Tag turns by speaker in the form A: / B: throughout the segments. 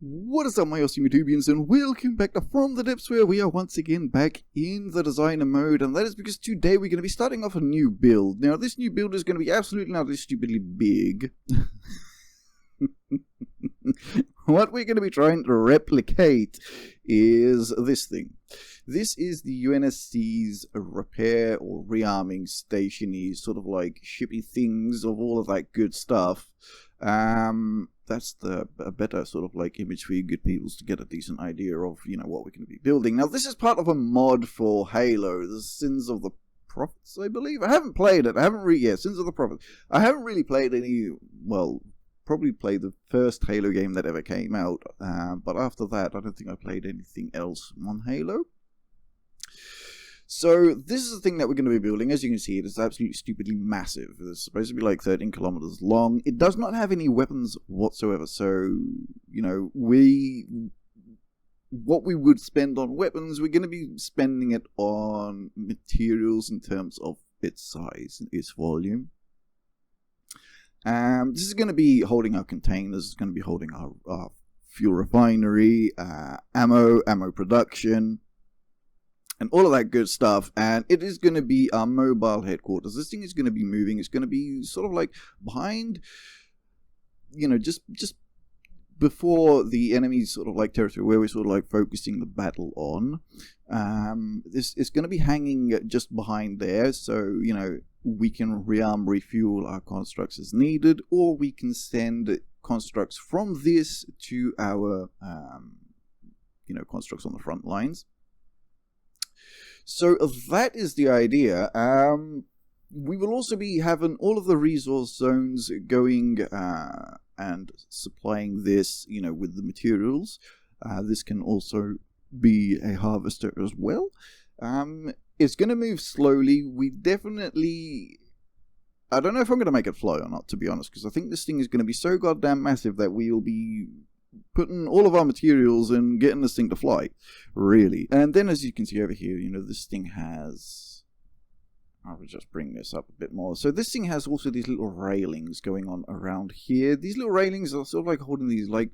A: What is up, my awesome YouTubians, and welcome back to From the Depths, where we are once again back in the designer mode, and that is because today we're going to be starting off a new build. Now, this new build is going to be absolutely not stupidly big. What we're going to be trying to replicate is this thing. This is the UNSC's repair or rearming stationy, sort of like shippy things of all of that good stuff. That's a better sort of like image for you good peoples to get a decent idea of, you know, what we're going to be building. Now, this is part of a mod for Halo, the Sins of the Prophets, I believe. I haven't played it. Sins of the Prophets. I haven't really played any, well, probably played the first Halo game that ever came out, but after that, I don't think I played anything else on Halo. So, this is the thing that we're going to be building. As you can see, it is absolutely stupidly massive. It's supposed to be like 13 kilometers long. It does not have any weapons whatsoever, so, you know, what we would spend on weapons, we're going to be spending it on materials in terms of its size and its volume. This is going to be holding our containers, it's going to be holding our fuel refinery, ammo production, and all of that good stuff. And it is going to be our mobile headquarters. This thing is going to be moving. It's going to be sort of like behind, you know, just before the enemy's sort of like territory, where we're sort of like focusing the battle on. This is going to be hanging just behind there, so, you know, we can rearm, refuel our constructs as needed, or we can send constructs from this to our, you know, constructs on the front lines. So that is the idea. We will also be having all of the resource zones going and supplying this, you know, with the materials. This can also be a harvester as well. It's going to move slowly. We definitely... I don't know if I'm going to make it fly or not, to be honest, because I think this thing is going to be so goddamn massive that we'll be putting all of our materials and getting this thing to fly, really. And then, as you can see over here, you know, this thing has... I will just bring this up a bit more. So this thing has also these little railings going on around here. These little railings are sort of like holding these like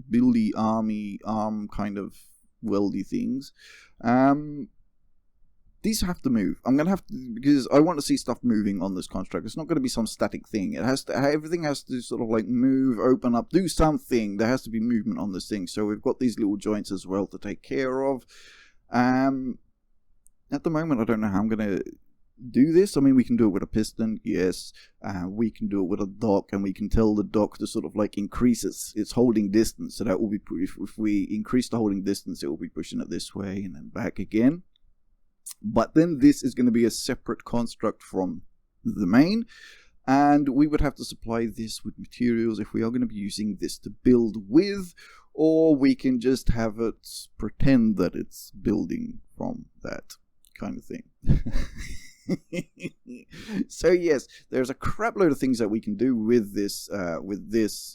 A: buildy arm kind of weldy things. These have to move. I'm gonna have to, because I want to see stuff moving on this construct. It's not going to be some static thing. It has to, everything has to sort of like move, open up, do something. There has to be movement on this thing. So we've got these little joints as well to take care of. At the moment, I don't know how I'm gonna do this. I mean, we can do it with a piston, yes. We can do it with a dock, and we can tell the dock to sort of like increase its holding distance. So that will be, if we increase the holding distance, it will be pushing it this way and then back again. But then this is going to be a separate construct from the main, and we would have to supply this with materials if we are going to be using this to build with, or we can just have it pretend that it's building from that kind of thing. So yes, there's a crap load of things that we can do with this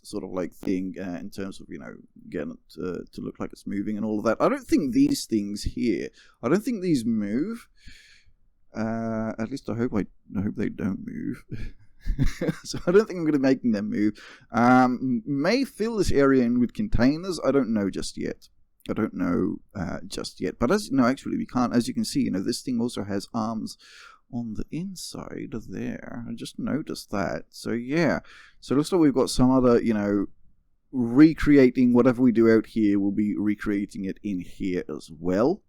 A: sort of like thing, in terms of, you know, getting it to look like it's moving and all of that. I don't think these things here, I don't think these move. At least I hope they don't move. So I don't think I'm going to be making them move. May fill this area in with containers. I don't know just yet. But actually we can't. As you can see, you know, this thing also has arms on the inside there. I just noticed that. So yeah, so it looks like we've got some other, you know, recreating whatever we do out here, we'll be recreating it in here as well.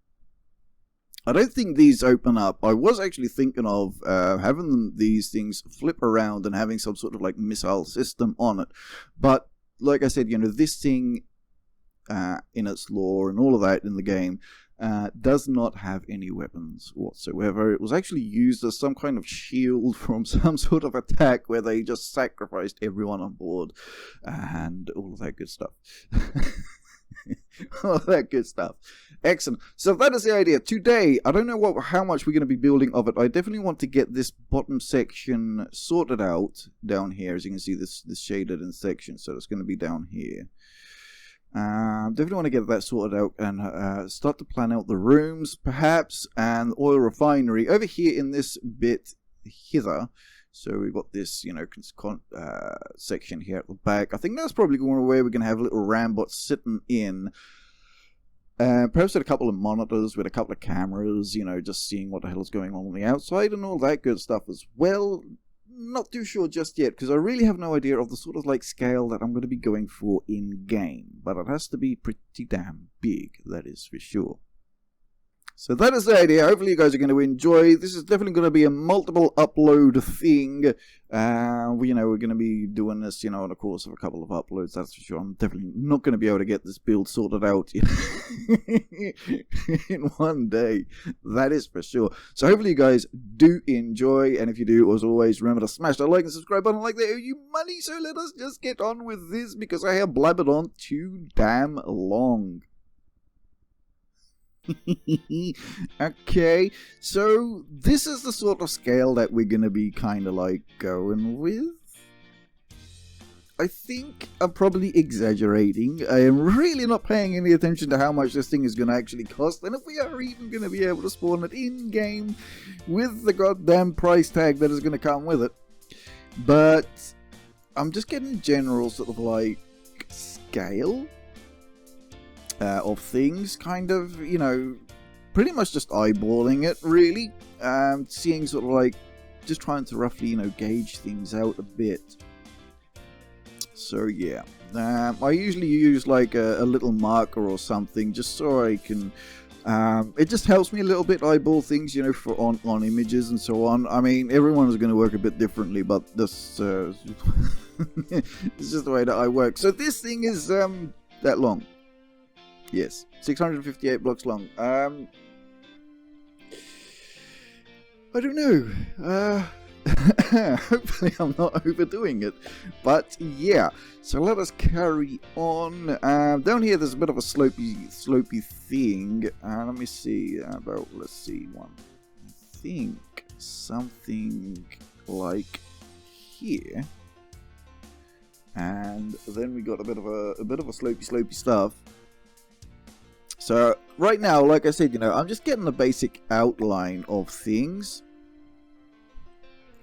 A: I don't think these open up. I was actually thinking of having these things flip around and having some sort of like missile system on it, but like I said, you know, this thing in its lore and all of that in the game does not have any weapons whatsoever. It was actually used as some kind of shield from some sort of attack where they just sacrificed everyone on board and all of that good stuff. All that good stuff. Excellent. So that is the idea. Today, I don't know how much we're going to be building of it. I definitely want to get this bottom section sorted out down here. As you can see, this shaded in section, so it's going to be down here. Definitely want to get that sorted out and start to plan out the rooms, perhaps, and the oil refinery. Over here in this bit hither, So we've got this, section here at the back. I think that's probably where we're going to have little rambots sitting in. Perhaps with a couple of monitors, with a couple of cameras, just seeing what the hell is going on the outside and all that good stuff as well. Not too sure just yet, because I really have no idea of the sort of like scale that I'm going to be going for in game. But it has to be pretty damn big, that is for sure. So that is the idea. Hopefully you guys are going to enjoy. This is definitely going to be a multiple upload thing. We're going to be doing this, in the course of a couple of uploads, that's for sure. I'm definitely not going to be able to get this build sorted out in one day. That is for sure. So hopefully you guys do enjoy. And if you do, as always, remember to smash that like and subscribe button like they owe you money. So let us just get on with this, because I have blabbered on too damn long. Okay, so this is the sort of scale that we're gonna be kind of like going with. I think I'm probably exaggerating. I am really not paying any attention to how much this thing is gonna actually cost, and if we are even gonna be able to spawn it in game with the goddamn price tag that is gonna come with it. But I'm just getting general sort of like scale of things, kind of, pretty much just eyeballing it, really. Seeing sort of like, just trying to roughly, gauge things out a bit. So yeah, I usually use like a little marker or something, just so I can, it just helps me a little bit eyeball things, for on images and so on. I mean, everyone is going to work a bit differently, but this, it's just the way that I work. So this thing is that long. Yes, 658 blocks long. I don't know. Hopefully I'm not overdoing it. But yeah, so let us carry on. Down here there's a bit of a slopey thing. Let me see. Let's see one. I think something like here. And then we got a bit of a slopey stuff. So right now, like I said, I'm just getting the basic outline of things.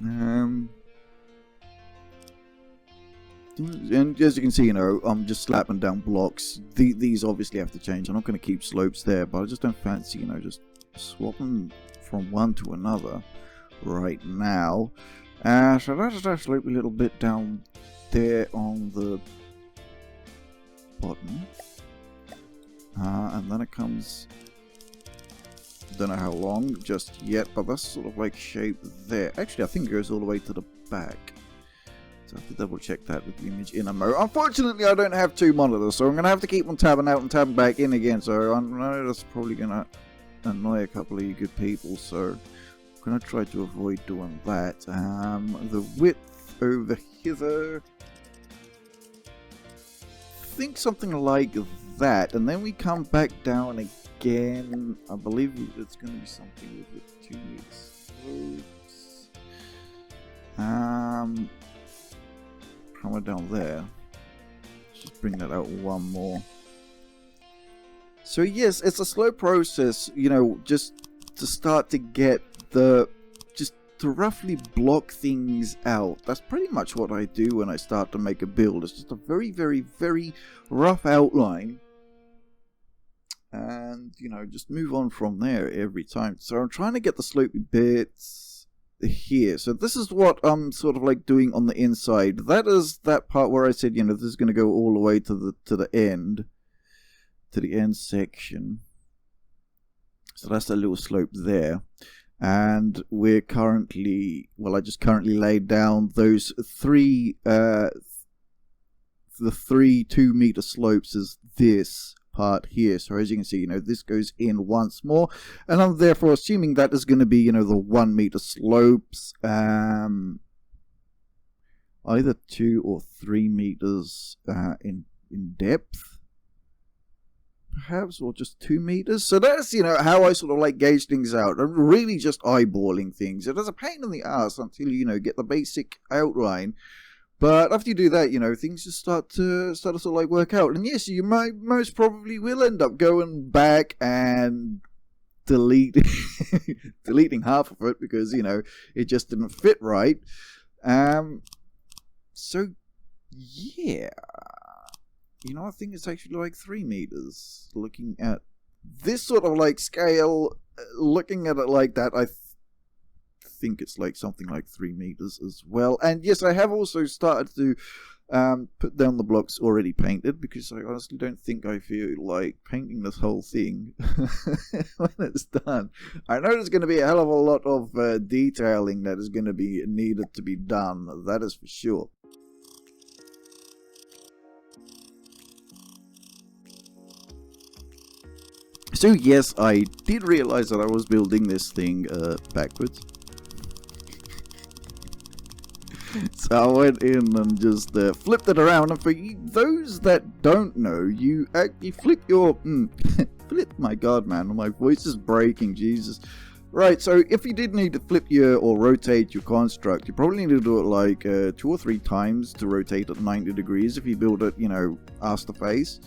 A: And as you can see, I'm just slapping down blocks. These obviously have to change. I'm not going to keep slopes there, but I just don't fancy, just swapping from one to another right now. So that's just slope a little bit down there on the bottom. And then it comes, don't know how long just yet, but that's sort of like shape there. Actually, I think it goes all the way to the back. So I have to double check that with the image in a mode. Unfortunately, I don't have two monitors, so I'm going to have to keep on tabbing out and tabbing back in again. So I know that's probably going to annoy a couple of you good people, so I'm going to try to avoid doing that. The width over here, I think something like that, and then we come back down again. I believe it's going to be something with the 2 meters slopes. Somewhere down there. Just bring that out one more. So yes, it's a slow process, just to start to get to roughly block things out. That's pretty much what I do when I start to make a build. It's just a very, very, very rough outline. And, just move on from there every time. So I'm trying to get the slopey bits here. So this is what I'm sort of like doing on the inside. That is that part where I said, this is going to go all the way to the end. To the end section. So that's that little slope there. And we're currently, I just currently laid down those three, the 3 2-meter slopes is this part here. So as you can see, this goes in once more, and I'm therefore assuming that is going to be, the 1 meter slopes, either 2 or 3 meters in depth. Perhaps, or just 2 meters. So that's, how I sort of like gauge things out. I'm really just eyeballing things. It is a pain in the ass until you, get the basic outline. But after you do that, things just start to sort of like work out. And yes, you might most probably will end up going back and deleting half of it because, it just didn't fit right. So yeah, you know, I think it's actually like 3 meters. Looking at this sort of like scale, looking at it like that, I think it's like something like 3 meters as well. And yes, I have also started to put down the blocks already painted, because I honestly don't think I feel like painting this whole thing when it's done. I know there's going to be a hell of a lot of detailing that is going to be needed to be done, that is for sure. So yes, I did realize that I was building this thing backwards. So I went in and just flipped it around, and for those that don't know, you flip your... flip, my god man, my voice is breaking, Jesus. Right, so if you did need to flip your, or rotate your construct, you probably need to do it like 2 or 3 times to rotate at 90 degrees if you build it, you know, ass to face.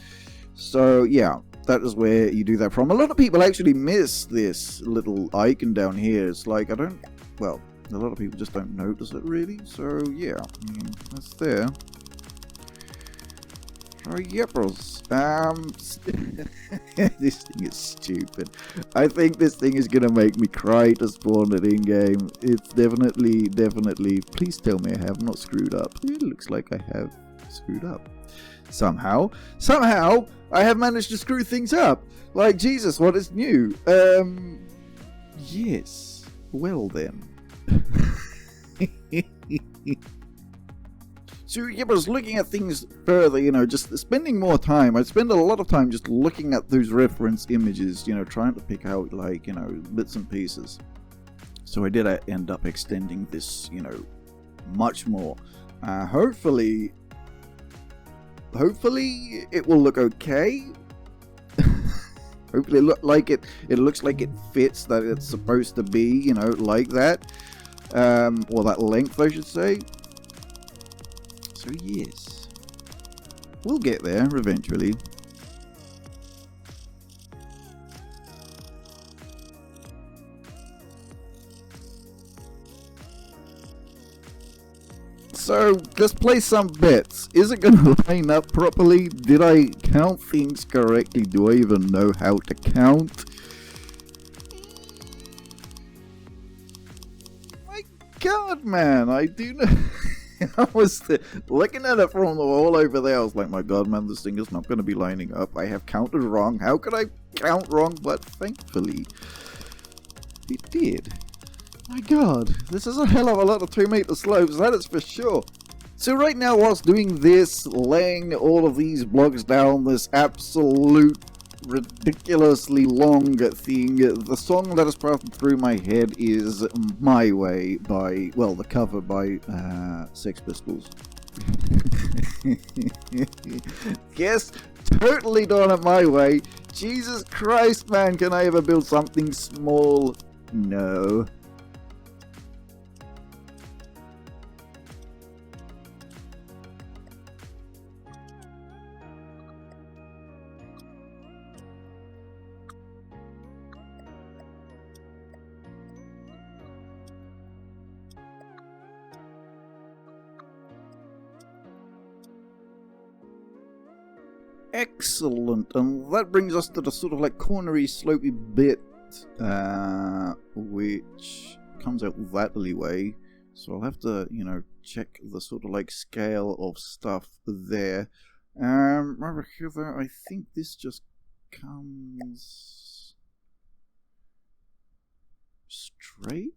A: So yeah, that is where you do that from. A lot of people actually miss this little icon down here. It's like, well, a lot of people just don't notice it really. So yeah, that's there. Oh yepers. This thing is stupid. I think this thing is gonna make me cry to spawn it in game. It's definitely, please tell me I have not screwed up. It looks like I have screwed up. Somehow, I have managed to screw things up. Like, Jesus, what is new? Yes. Well then. So, yeah, but I was looking at things further, you know, just spending more time. I spend a lot of time just looking at those reference images, you know, trying to pick out, like, you know, bits and pieces. So I did end up extending this, you know, much more. Hopefully it will look okay. Hopefully it looks like it fits, that it's supposed to be, you know, like that. Or that length, I should say. So yes, we'll get there eventually. So, let's play some bets. Is it going to line up properly? Did I count things correctly? Do I even know how to count? My god, man, I do know. I was looking at it from the wall over there. I was like, my god, man, this thing is not going to be lining up. I have counted wrong. How could I count wrong? But thankfully, it did. My god, this is a hell of a lot of 2 meter slopes, that is for sure. So right now, whilst doing this, laying all of these blocks down, this absolute ridiculously long thing, the song that is passing through my head is My Way by, well, the cover by Sex Pistols. Yes, totally done it my way. Jesus Christ, man, can I ever build something small? No. Excellent, and that brings us to the sort of like cornery slopey bit, which comes out that alleyway. So I'll have to, you know, check the sort of like scale of stuff there. Over here, I think this just comes straight.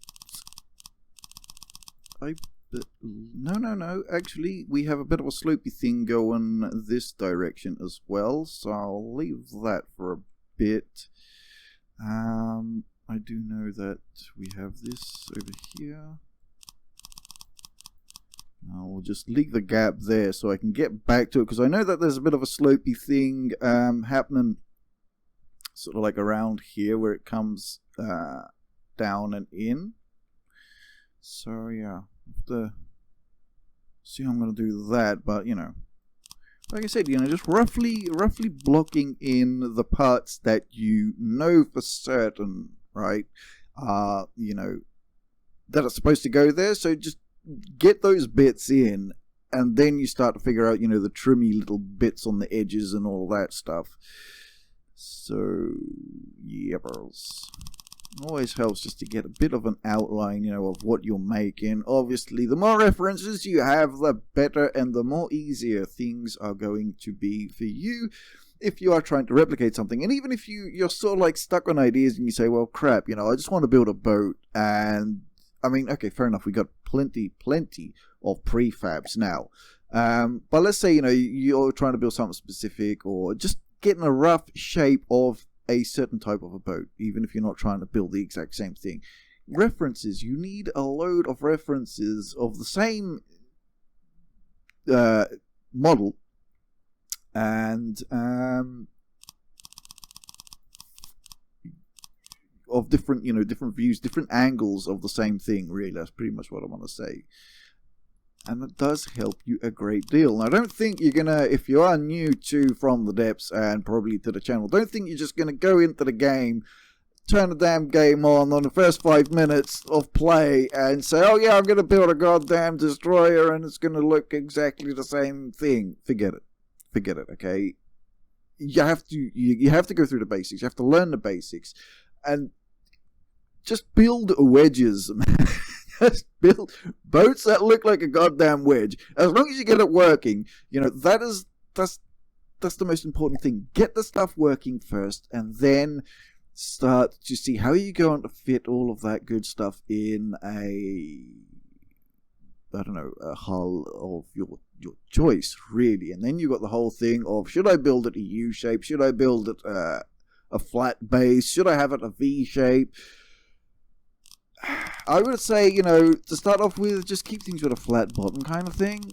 A: No. Actually, we have a bit of a slopey thing going this direction as well, so I'll leave that for a bit. I do know that we have this over here. I'll just leave the gap there so I can get back to it, because I know that there's a bit of a slopey thing happening sort of like around here where it comes down and in. So yeah, the see how I'm going to do that, but you know, like I said, you know, just roughly blocking in the parts that you know for certain, right, you know, that are supposed to go there. So just get those bits in, and then you start to figure out, the trimmy little bits on the edges and all that stuff. So, yeah, bros. Always helps just to get a bit of an outline, of what you're making. Obviously, the more references you have, the better, and the more easier things are going to be for you if you are trying to replicate something. And even if you're sort of like stuck on ideas and you say, well, crap, I just want to build a boat. And, I mean, okay, fair enough. We got plenty of prefabs now. But let's say, you're trying to build something specific, or just getting a rough shape of a certain type of a boat, even if you're not trying to build the exact same thing. References. You need a load of references of the same model, and of different, different views, different angles of the same thing, really. That's pretty much what I want to say. And it does help you a great deal. Now, I don't think you're going to, if you are new to From the Depths and probably to the channel, don't think you're just going to go into the game, turn the damn game on the first 5 minutes of play and say, oh yeah, I'm going to build a goddamn destroyer and it's going to look exactly the same thing. Forget it, okay? You have to go through the basics. You have to learn the basics. And just build wedges, man. Just build boats that look like a goddamn wedge. As long as you get it working, that's the most important thing. Get the stuff working first, and then start to see how you're going to fit all of that good stuff in a hull of your choice, really. And then you got the whole thing of, should I build it a U shape? Should I build it a flat base? Should I have it a V shape? I would say, to start off with, just keep things with a flat bottom kind of thing.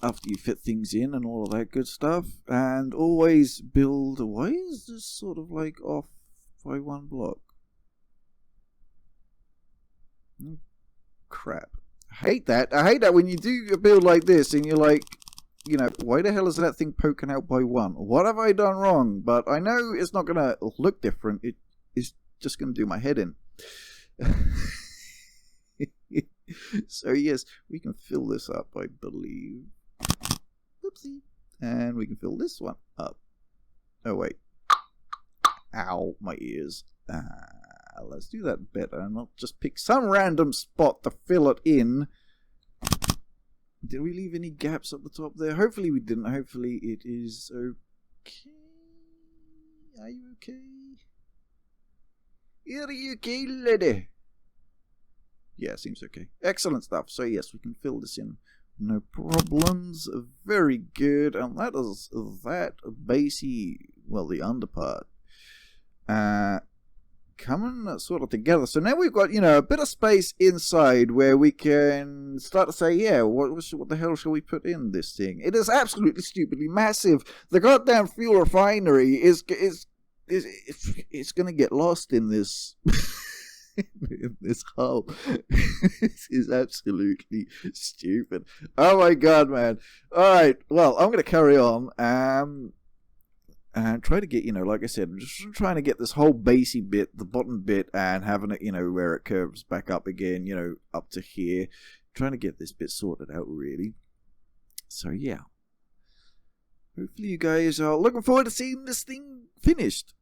A: After you fit things in and all of that good stuff. And always build... Why is this sort of like off by one block? Crap. I hate that. I hate that when you do a build like this and you're like, why the hell is that thing poking out by one? What have I done wrong? But I know it's not going to look different. It is just going to do my head in. So yes, we can fill this up, I believe. Oopsie. And we can fill this one up. Oh wait. Ow, my ears. Let's do that better. Not just pick some random spot to fill it in. Did we leave any gaps at the top there? Hopefully we didn't. Hopefully it is okay. Are you okay? Are you okay, lady? Yeah, seems okay. Excellent stuff. So yes, we can fill this in. No problems. Very good. And that is that basey, well, the underpart. Coming sort of together. So now we've got, a bit of space inside where we can start to say, yeah, what the hell shall we put in this thing? It is absolutely stupidly massive. The goddamn fuel refinery is it's gonna get lost in this in this hull. This is absolutely stupid. Oh my god, man. Alright, well, I'm gonna carry on and try to get, like I said, I'm just trying to get this whole basey bit, the bottom bit, and having it, where it curves back up again, up to here. Trying to get this bit sorted out, really. So yeah, hopefully you guys are looking forward to seeing this thing finished.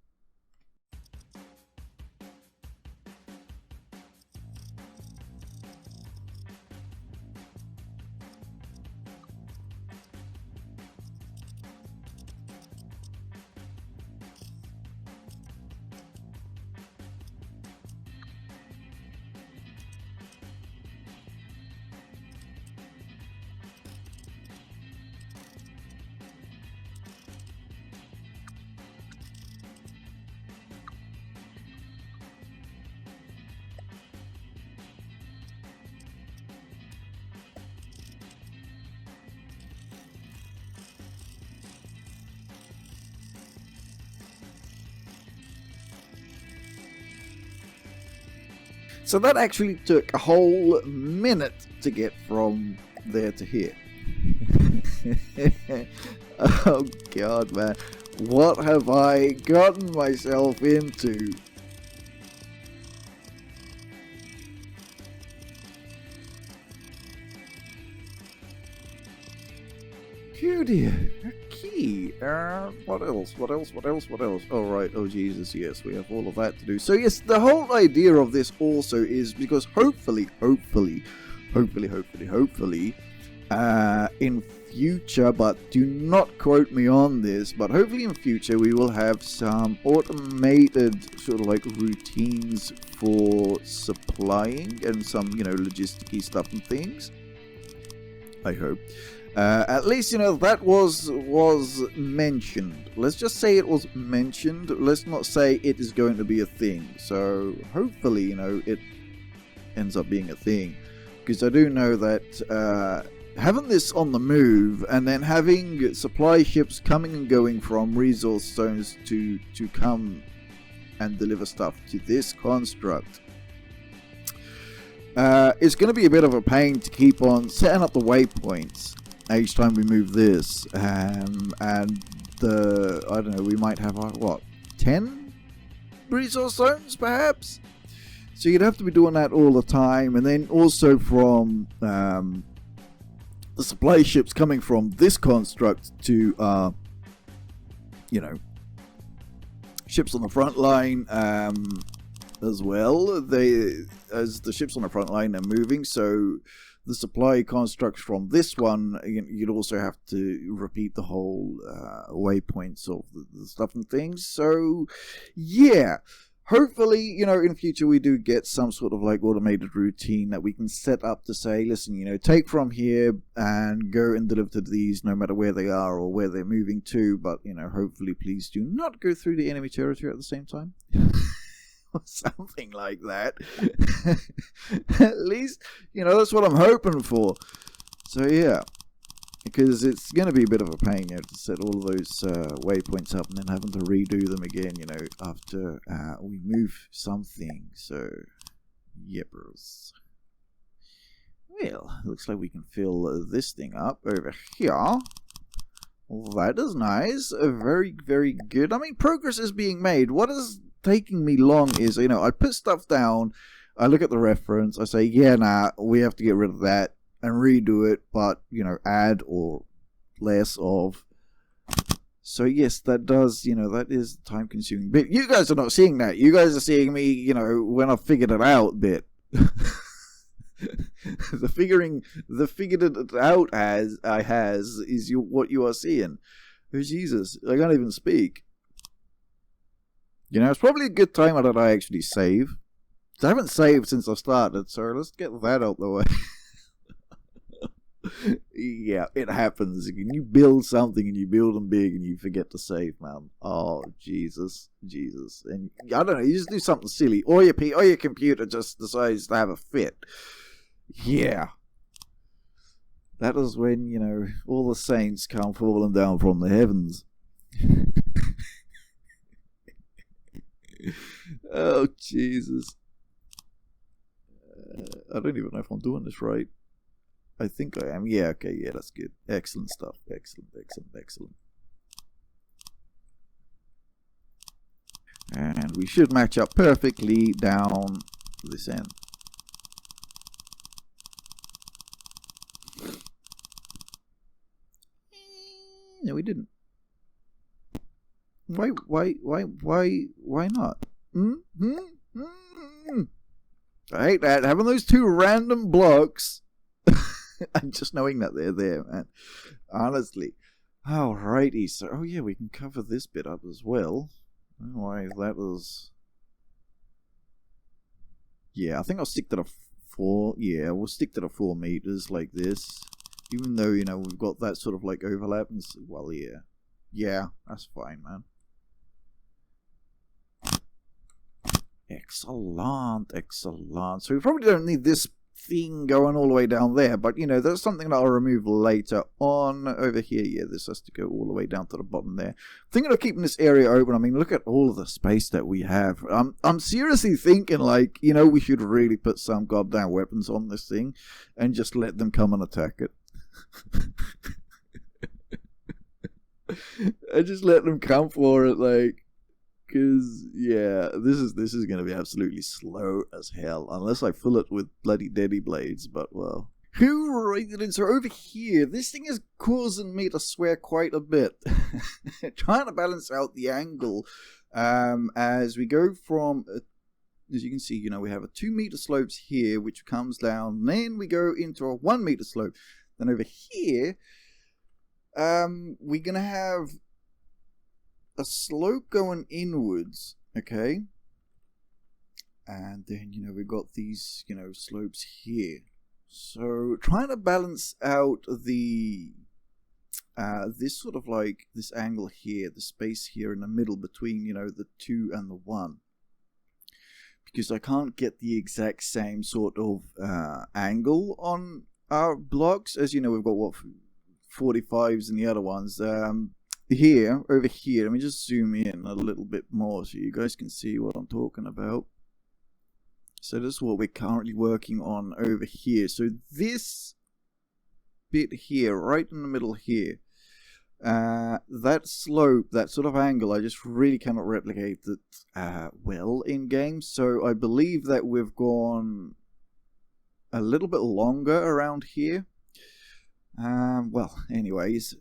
A: So that actually took a whole minute to get from there to here. Oh god, man. What have I gotten myself into? dear. Okay. What else? Oh, right. Oh, Jesus. Yes, we have all of that to do. So, yes, the whole idea of this also is because hopefully, in future, but do not quote me on this, but hopefully in future we will have some automated sort of like routines for supplying and some, logisticy stuff and things. I hope. At least, that was mentioned. Let's just say it was mentioned. Let's not say it is going to be a thing. So hopefully, it ends up being a thing. Because I do know that having this on the move and then having supply ships coming and going from resource zones to come and deliver stuff to this construct, it's going to be a bit of a pain to keep on setting up the waypoints each time we move this, and I don't know, we might have 10 resource zones perhaps, so you'd have to be doing that all the time. And then also from the supply ships coming from this construct to ships on the front line as well. As the ships on the front line are moving, so the supply constructs from this one, you'd also have to repeat the whole waypoints of the stuff and things. So, yeah. Hopefully, in future we do get some sort of like automated routine that we can set up to say, listen, take from here and go and deliver to these no matter where they are or where they're moving to. But, hopefully please do not go through the enemy territory at the same time. Or something like that. At least, that's what I'm hoping for. So, yeah. Because it's going to be a bit of a pain, to set all of those waypoints up and then having to redo them again, after we move something. So, yippers. Well, looks like we can fill this thing up over here. Well, that is nice. Very, very good. I mean, progress is being made. What is taking me long is, I put stuff down, I look at the reference, I say, yeah, nah, we have to get rid of that and redo it, but, add or less of. So, yes, that does, that is time consuming bit. You guys are not seeing that. You guys are seeing me, when I figured it out bit. the figured it out as is what you are seeing. Oh, Jesus, I can't even speak. It's probably a good time that I actually save. I haven't saved since I started, so let's get that out the way. Yeah, it happens. When you build something and you build them big and you forget to save, man. Oh, Jesus. And I don't know, you just do something silly. Or your computer just decides to have a fit. Yeah. That is when, all the saints come falling down from the heavens. Oh, Jesus. I don't even know if I'm doing this right. I think I am. Yeah, okay, yeah, that's good. Excellent stuff. Excellent. And we should match up perfectly down this end. No, we didn't. Why not? I hate that. Having those two random blocks. I'm just knowing that they're there, man. Honestly. Alrighty, so, oh yeah, we can cover this bit up as well. Why, that was... Yeah, I think I'll stick to the 4, yeah, we'll stick to the 4 meters like this. Even though, we've got that sort of like overlap, and well, yeah. Yeah, that's fine, man. Excellent. So we probably don't need this thing going all the way down there, but there's something that I'll remove later on. Over here, yeah, this has to go all the way down to the bottom there. Thinking of keeping this area open. I mean, look at all of the space that we have. I'm seriously thinking, like, we should really put some goddamn weapons on this thing and just let them come and attack it. I just let them come for it, like, because, yeah, this is going to be absolutely slow as hell, unless I fill it with bloody daddy blades, but, well, Alright then, so over here, this thing is causing me to swear quite a bit. Trying to balance out the angle as we go from, as you can see, you know, we have a 2 meter slopes here, which comes down, then we go into a 1 meter slope. Then over here, we're going to have a slope going inwards, okay? And then, you know, we've got these, you know, slopes here. So trying to balance out the this sort of like this angle here, the space here in the middle between, you know, the 2 and the 1, because I can't get the exact same sort of angle on our blocks. As you know, we've got what, 45s and the other ones. Here, over here, let me just zoom in a little bit more so you guys can see what I'm talking about. So this is what we're currently working on over here. So this bit here, right in the middle here, that slope, that sort of angle, I just really cannot replicate that well in game. So I believe that we've gone a little bit longer around here. Well, anyways,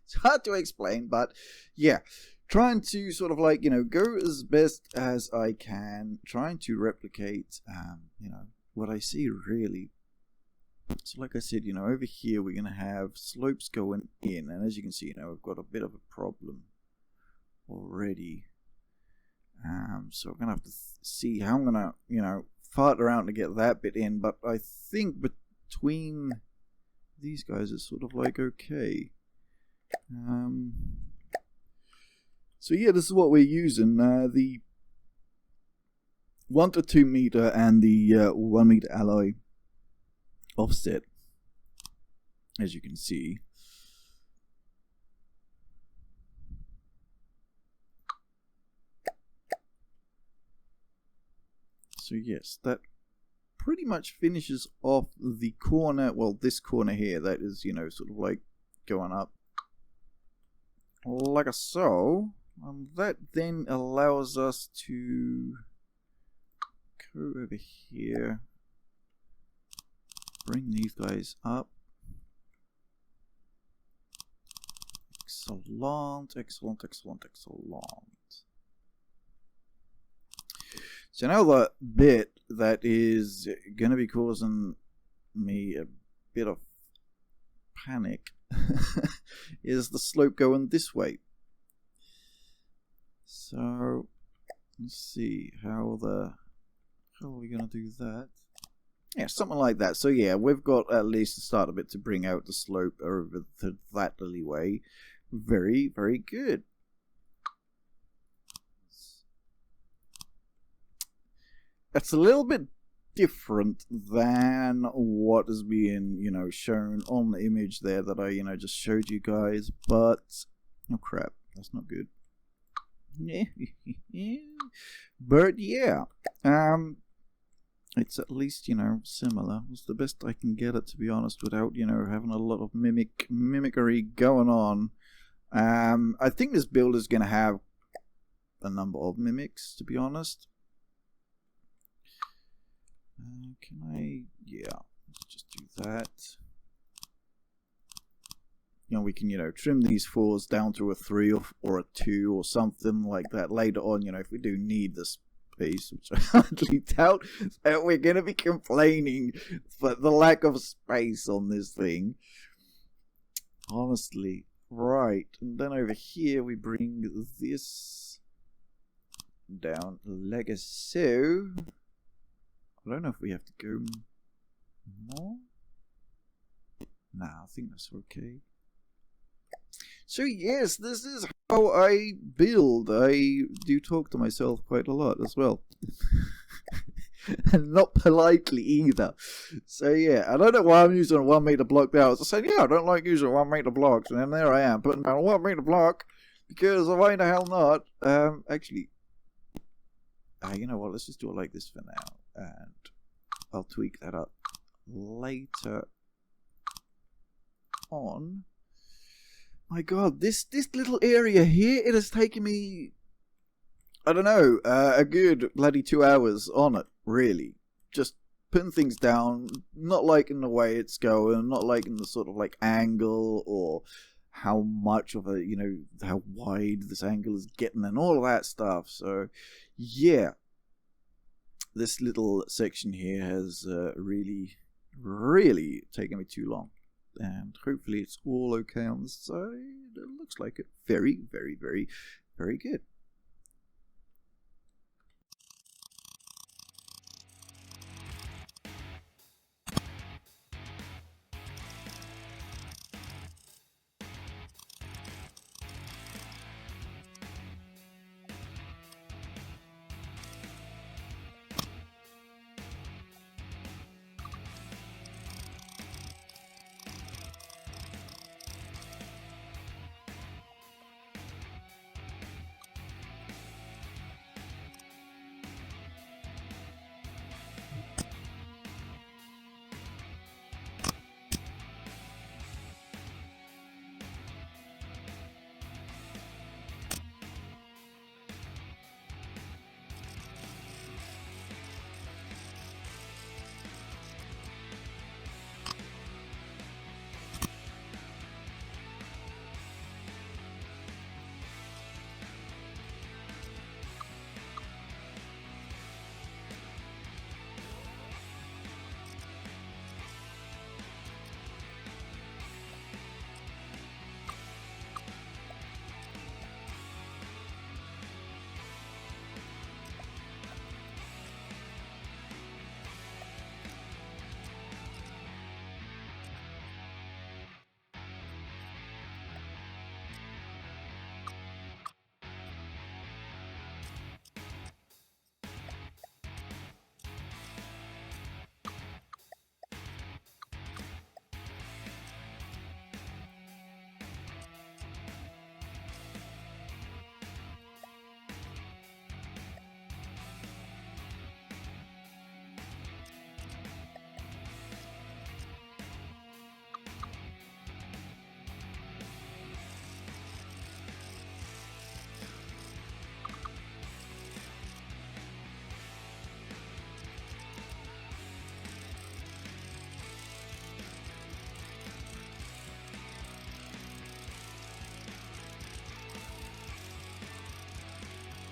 A: it's hard to explain, but yeah. Trying to sort of like, you know, go as best as I can, trying to replicate, you know, what I see really. So like I said, you know, over here we're going to have slopes going in, and as you can see, you know, I've got a bit of a problem already. So I'm going to have to see how I'm going to, you know, fart around to get that bit in, but I think between these guys it's sort of like okay. So yeah, this is what we're using, the 1 to 2 meter and the 1 meter alloy offset, as you can see. So yes, that pretty much finishes off the corner, well, this corner here, that is, you know, sort of like going up like so. That then allows us to go over here, bring these guys up. Excellent, excellent, excellent, excellent. So now the bit that is going to be causing me a bit of panic is the slope going this way. So let's see how are we gonna do that? Yeah, something like that. So yeah, we've got at least the start of it to bring out the slope over to that way. Very, very good. It's a little bit different than what is being, you know, shown on the image there that I, you know, just showed you guys, but oh crap, that's not good. But yeah, it's at least, you know, similar. It's the best I can get it, to be honest, without, you know, having a lot of mimicry going on. I think this build is going to have a number of mimics, to be honest. Can I? Yeah, let's just do that. You know, we can, you know, trim these 4s down to a 3 or a 2 or something like that later on, you know, if we do need this space, which I hardly doubt that we're going to be complaining for the lack of space on this thing. Honestly. Right, and then over here we bring this down like so. I don't know if we have to go more. Nah, I think that's okay. So yes, this is how I build. I do talk to myself quite a lot as well. And not politely either. So yeah, I don't know why I'm using a 1 meter block there. I was just saying, yeah, I don't like using 1 meter blocks, and then there I am putting down a 1 meter block because why the hell not? Actually, you know what? Let's just do it like this for now, and I'll tweak that up later on. My God, this little area here, it has taken me, I don't know, a good bloody 2 hours on it, really. Just putting things down, not liking the way it's going, not liking the sort of like angle or how much of a, how wide this angle is getting and all of that stuff. So yeah, this little section here has really taken me too long, and hopefully it's all okay on the side. It looks like it. Very, very, very, very good.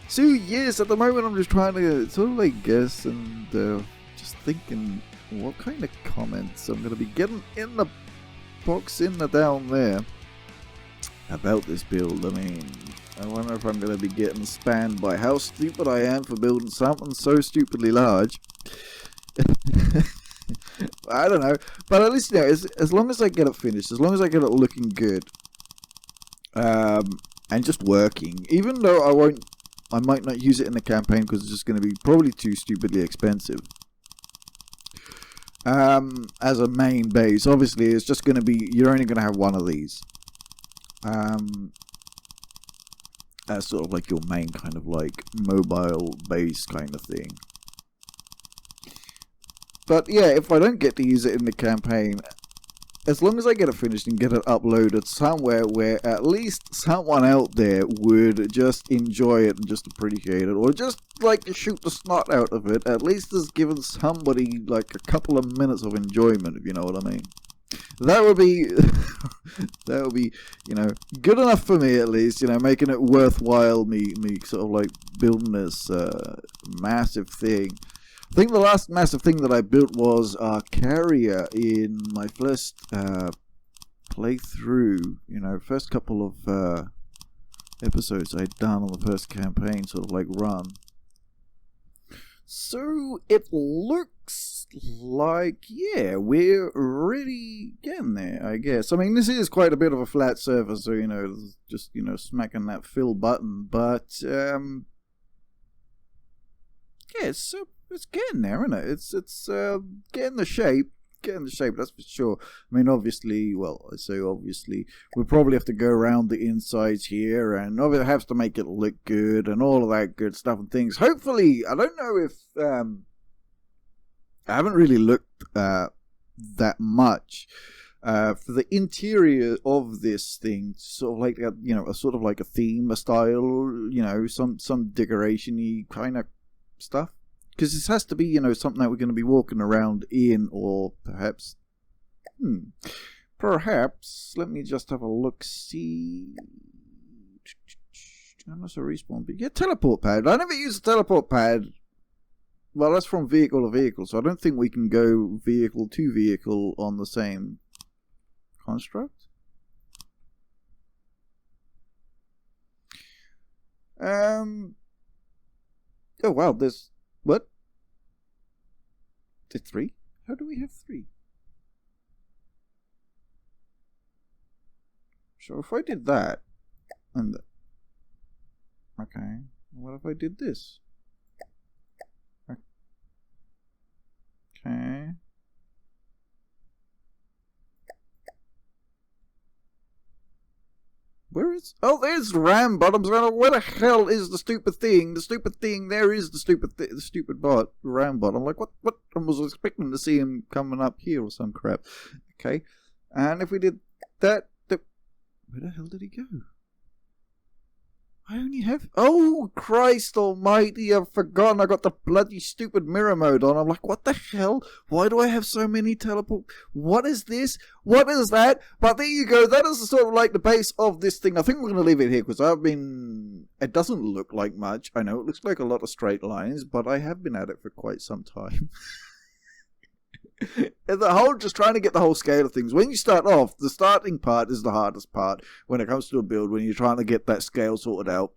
A: So yes, at the moment I'm just trying to sort of like guess and just thinking what kind of comments I'm going to be getting in the box down there about this build. I mean, I wonder if I'm going to be getting spammed by how stupid I am for building something so stupidly large. I don't know, but at least as long as I get it finished, as long as I get it looking good, and just working, even though I might not use it in the campaign because it's just going to be probably too stupidly expensive. As a main base, obviously, it's just going to be, you're only going to have one of these. As sort of like your main kind of like mobile base kind of thing. But yeah, if I don't get to use it in the campaign, as long as I get it finished and get it uploaded somewhere where at least someone out there would just enjoy it and just appreciate it, or just like to shoot the snot out of it, at least it's given somebody like a couple of minutes of enjoyment, if you know what I mean. That would be, good enough for me at least, making it worthwhile, me sort of like building this massive thing. I think the last massive thing that I built was a carrier in my first playthrough, first couple of episodes I'd done on the first campaign, sort of like run. So it looks like, yeah, we're really getting there, I guess. I mean, this is quite a bit of a flat surface, so, just, smacking that fill button, but, yeah, it's getting there, isn't it? It's getting the shape, that's for sure. I mean, obviously, we'll probably have to go around the insides here, and obviously have to make it look good, and all of that good stuff and things. Hopefully, I don't know if, I haven't really looked that much for the interior of this thing, sort of like a sort of like a theme, a style, some decoration-y kind of stuff. Because this has to be, something that we're going to be walking around in, or perhaps... Perhaps, let me just have a look, see... Unless a respawn, but yeah, teleport pad. I never use a teleport pad. Well, that's from vehicle to vehicle, so I don't think we can go vehicle to vehicle on the same construct. Oh wow, there's... What? There's 3? How do we have 3? So if I did that, and... Okay, what if I did this? Okay. Where is... Oh, there's ram bottoms. Where the hell is the stupid thing? The stupid thing, there is the stupid bot, ram bottom. Like, what? I was expecting to see him coming up here or some crap. Okay. And if we did that... Where the hell did he go? I only have... Oh, Christ almighty, I've forgotten I got the bloody stupid mirror mode on. I'm like, what the hell? Why do I have so many teleport... What is this? What is that? But there you go. That is sort of like the base of this thing. I think we're going to leave it here because I've been... It doesn't look like much. I know it looks like a lot of straight lines, but I have been at it for quite some time. And the whole, just trying to get the whole scale of things. When you start off, the starting part is the hardest part when it comes to a build, when you're trying to get that scale sorted out.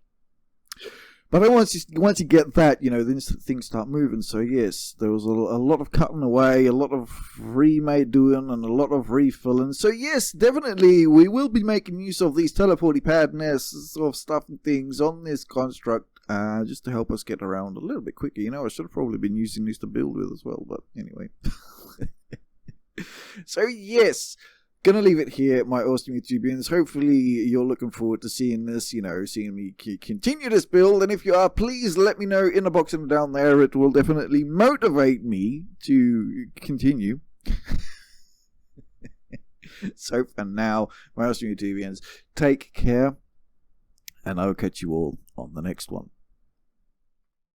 A: But then once you get that, then things start moving. So yes, there was a lot of cutting away, a lot of remade doing, and a lot of refilling. So yes, definitely we will be making use of these teleporty pad nests sort of stuff and things on this construct. Just to help us get around a little bit quicker. I should have probably been using these to build with as well, but anyway. So yes, gonna leave it here, my awesome YouTubians. Hopefully you're looking forward to seeing this, seeing me continue this build. And if you are, please let me know in the box and down there. It will definitely motivate me to continue. So for now, my awesome YouTubians, take care, and I'll catch you all on the next one.